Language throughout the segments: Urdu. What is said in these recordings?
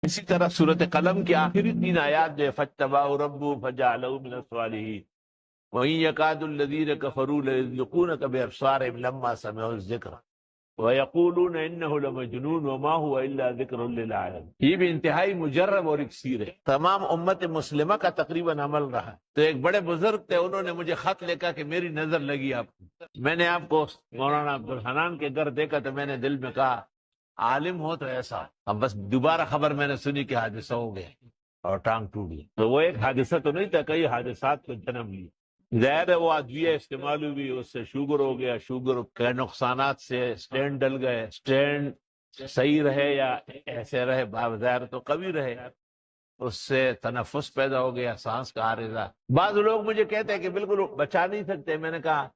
اسی طرح سورۃ قلم کی آخری 3 آیات جو فَاتَّبَعُوا رَبُّهُ فَجَعَلَهُ مِنَ الصَّالِحِينَ وَإِن يَكَادُ الَّذِينَ كَفَرُوا لَيُزْلِقُونَكَ بِأَبْصَارِهِمْ لَمَّا سَمِعُوا الذِّكْرَ وَيَقُولُونَ إِنَّهُ لَمَجْنُونٌ وَمَا هُوَ إِلَّا ذِكْرٌ لِلْعَالَمِينَ. یہ بھی انتہائی مجرب اور اکسیر ہے. تمام امت مسلمہ کا تقریباً عمل رہا. تو ایک بڑے بزرگ تھے، انہوں نے مجھے خط لکھا کہ میری نظر لگی آپ کو. میں نے آپ کو مولانا عبدالحنان کے گھر دیکھا تو میں نے دل میں کہا عالم ہو تو ایسا. اب بس دوبارہ خبر میں نے سنی کہ حادثہ ہو گیا اور ٹانگ ٹوٹ گئی. تو وہ ایک حادثہ تو نہیں تھا، کئی حادثات کو جنم لیا. ظاہر ہے وہ ادویہ استعمال ہوئی، اس سے شوگر ہو گیا، شوگر کے نقصانات سے سٹینڈ ڈل گئے. سٹینڈ صحیح رہے یا ایسے رہے، ظاہر تو قوی رہے، اس سے تنفس پیدا ہو گیا، سانس کا عارضہ. بعض لوگ مجھے کہتے ہیں کہ بالکل بچا نہیں سکتے. میں نے کہا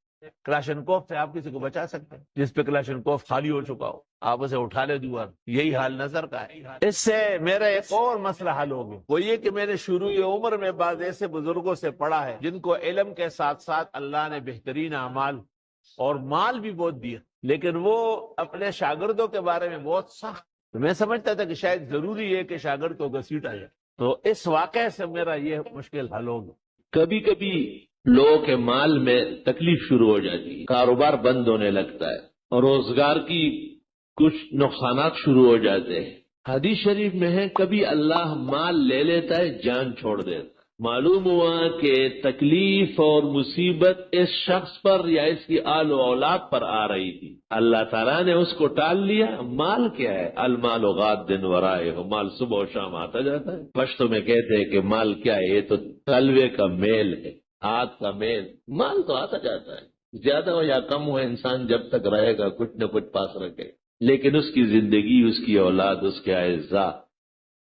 کلاشنکوف سے آپ کسی کو بچا سکتے ہیں؟ جس پہ کلاشنکوف خالی ہو چکا ہو آپ اسے اٹھا لے دور. یہی حال نظر کا ہے. اس سے میرا ایک اور مسئلہ حل ہو گیا، وہ یہ کہ میں نے شروع عمر میں بعض ایسے بزرگوں سے پڑھا ہے جن کو علم کے ساتھ ساتھ اللہ نے بہترین اعمال اور مال بھی بہت دیا، لیکن وہ اپنے شاگردوں کے بارے میں بہت سخت. میں سمجھتا تھا کہ شاید ضروری ہے کہ شاگرد کو گھسیٹا جائے. تو اس واقعے سے میرا یہ مشکل حل ہو گیا. کبھی کبھی لوگوں کے مال میں تکلیف شروع ہو جاتی ہے، کاروبار بند ہونے لگتا ہے اور روزگار کی کچھ نقصانات شروع ہو جاتے ہیں. حدیث شریف میں ہے کبھی اللہ مال لے لیتا ہے، جان چھوڑ دیتا ہے. معلوم ہوا کہ تکلیف اور مصیبت اس شخص پر یا اس کی آل و اولاد پر آ رہی تھی، اللہ تعالیٰ نے اس کو ٹال لیا. مال کیا ہے؟ المال غاد دن ورائے ہو، مال صبح و شام آتا جاتا ہے. پشتو میں کہتے ہیں کہ مال کیا ہے؟ یہ تو تلوے کا میل ہے، ہاتھ کا میل. مال تو آتا جاتا ہے، زیادہ ہو یا کم ہو، انسان جب تک رہے گا کچھ نہ کچھ پاس رکھے. لیکن اس کی زندگی، اس کی اولاد، اس کے اعزاء،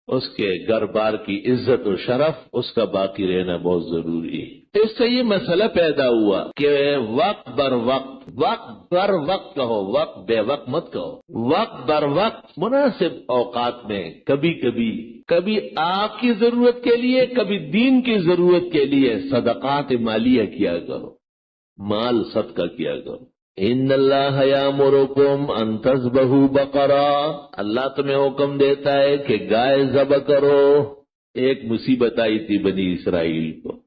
اس کے گھر بار کی عزت و شرف، اس کا باقی رہنا بہت ضروری ہے. اس سے یہ مسئلہ پیدا ہوا کہ وقت بر وقت، وقت بر وقت کہو، وقت بے وقت مت کہو. وقت بر وقت مناسب اوقات میں کبھی آپ کی ضرورت کے لیے، کبھی دین کی ضرورت کے لیے صدقات مالیہ کیا کرو، مال صدقہ کیا کرو. ان اللہ یامرکم ان تذبحوا بقرہ، اللہ تمہیں حکم دیتا ہے کہ گائے ذبح کرو. ایک مصیبت آئی تھی بنی اسرائیل کو،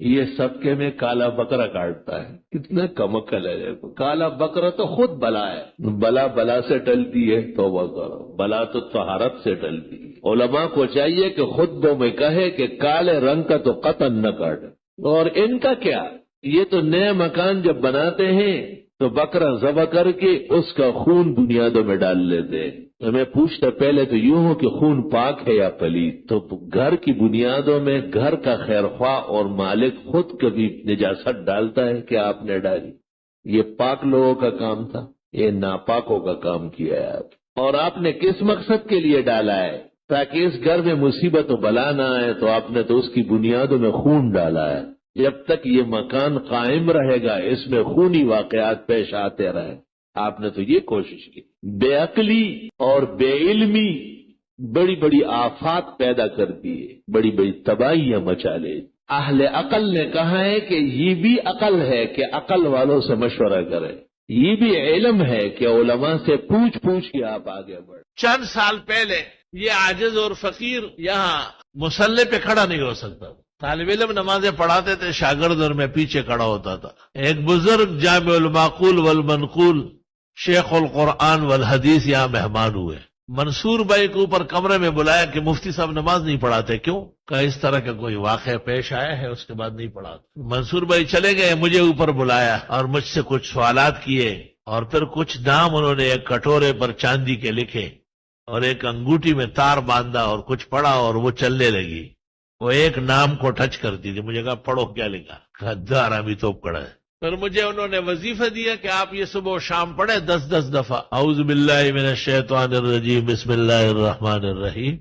یہ صدقے میں کالا بکرا کاٹتا ہے. کتنا کم عقل ہے. کالا بکرا تو خود بلا ہے، بلا سے ٹلتی ہے. توبہ کرو، بلا تو طہارت سے ٹلتی ہے. علماء کو چاہیے کہ خطبوں میں کہے کہ کالے رنگ کا تو قطن نہ کاٹے. اور ان کا کیا، یہ تو نئے مکان جب بناتے ہیں تو بکرا ذبح کر کے اس کا خون بنیادوں میں ڈال لیتے ہیں. میں پوچھتا پہلے تو یوں ہو کہ خون پاک ہے یا پلید. تو گھر کی بنیادوں میں گھر کا خیر خواہ اور مالک خود کبھی نجاست ڈالتا ہے کہ آپ نے ڈالی؟ یہ پاک لوگوں کا کام تھا، یہ ناپاکوں کا کام کیا ہے آپ. اور آپ نے کس مقصد کے لیے ڈالا ہے؟ تاکہ اس گھر میں مصیبت و بلا نہ آئے. تو آپ نے تو اس کی بنیادوں میں خون ڈالا ہے. جب تک یہ مکان قائم رہے گا اس میں خونی واقعات پیش آتے رہے. آپ نے تو یہ کوشش کی. بے عقلی اور بے علمی بڑی بڑی آفات پیدا کرتی ہے، بڑی بڑی تباہیاں مچا لے. اہل عقل نے کہا ہے کہ یہ بھی عقل ہے کہ عقل والوں سے مشورہ کرے. یہ بھی علم ہے کہ علماء سے پوچھ کے آپ آگے بڑھیں. چند سال پہلے یہ عاجز اور فقیر یہاں مصلی پہ کھڑا نہیں ہو سکتا. طالب علم نمازیں پڑھاتے تھے، شاگرد اور میں پیچھے کھڑا ہوتا تھا. ایک بزرگ جامع المعقول والمنقول شیخ القرآن والحدیث یہاں مہمان ہوئے. منصور بھائی کو اوپر کمرے میں بلایا کہ مفتی صاحب نماز نہیں پڑھاتے. کیوں؟ کہ اس طرح کا کوئی واقعہ پیش آیا ہے، اس کے بعد نہیں پڑھاتے. منصور بھائی چلے گئے، مجھے اوپر بلایا اور مجھ سے کچھ سوالات کیے اور پھر کچھ نام انہوں نے ایک کٹورے پر چاندی کے لکھے اور ایک انگوٹھی میں تار باندھا اور کچھ پڑھا اور وہ چلنے لگی. وہ ایک نام کو ٹچ کرتی تھی. مجھے کہا پڑھو کیا لکھا؟ غدار ابھی تو پڑھا ہے. پھر مجھے انہوں نے وظیفہ دیا کہ آپ یہ صبح و شام پڑھیں 10 دفعہ. اعوذ باللہ من الشیطان الرجیم بسم اللہ الرحمن الرحیم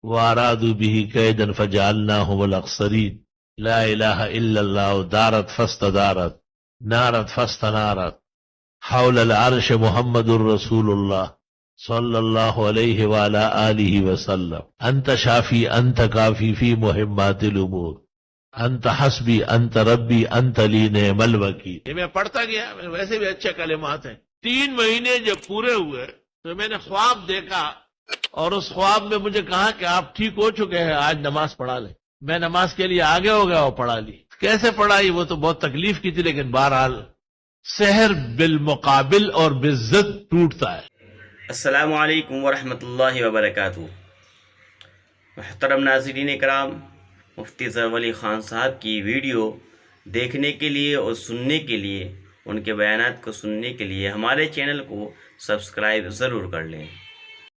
وارادوا به کیدا فجعلناهم الاخسرین لا الہ الا اللہ دارت فاستدارت نارت فاستنارت حول العرش محمد الرسول اللہ صلی اللہ علیہ وآلہ آلہ وسلم انت شافی انت کافی فی مہمات الامور انت حسبی انت ربی انت لی نعم الوکیل. یہ میں پڑھتا گیا. ویسے بھی اچھے کلمات ہیں. 3 مہینے جب پورے ہوئے تو میں نے خواب دیکھا اور اس خواب میں مجھے کہا کہ آپ ٹھیک ہو چکے ہیں، آج نماز پڑھا لیں۔ میں نماز کے لیے آگے ہو گیا اور پڑھا لی۔ کیسے پڑھائی وہ تو بہت تکلیف کی تھی، لیکن بہرحال سحر بالمقابل اور بالضد ٹوٹتا ہے۔ السلام علیکم ورحمۃ اللہ وبرکاتہ۔ محترم ناظرین کرام، مفتی ظفر علی خان صاحب کی ویڈیو دیکھنے کے لیے اور سننے کے لیے، ان کے بیانات کو سننے کے لیے ہمارے چینل کو سبسکرائب ضرور کر لیں۔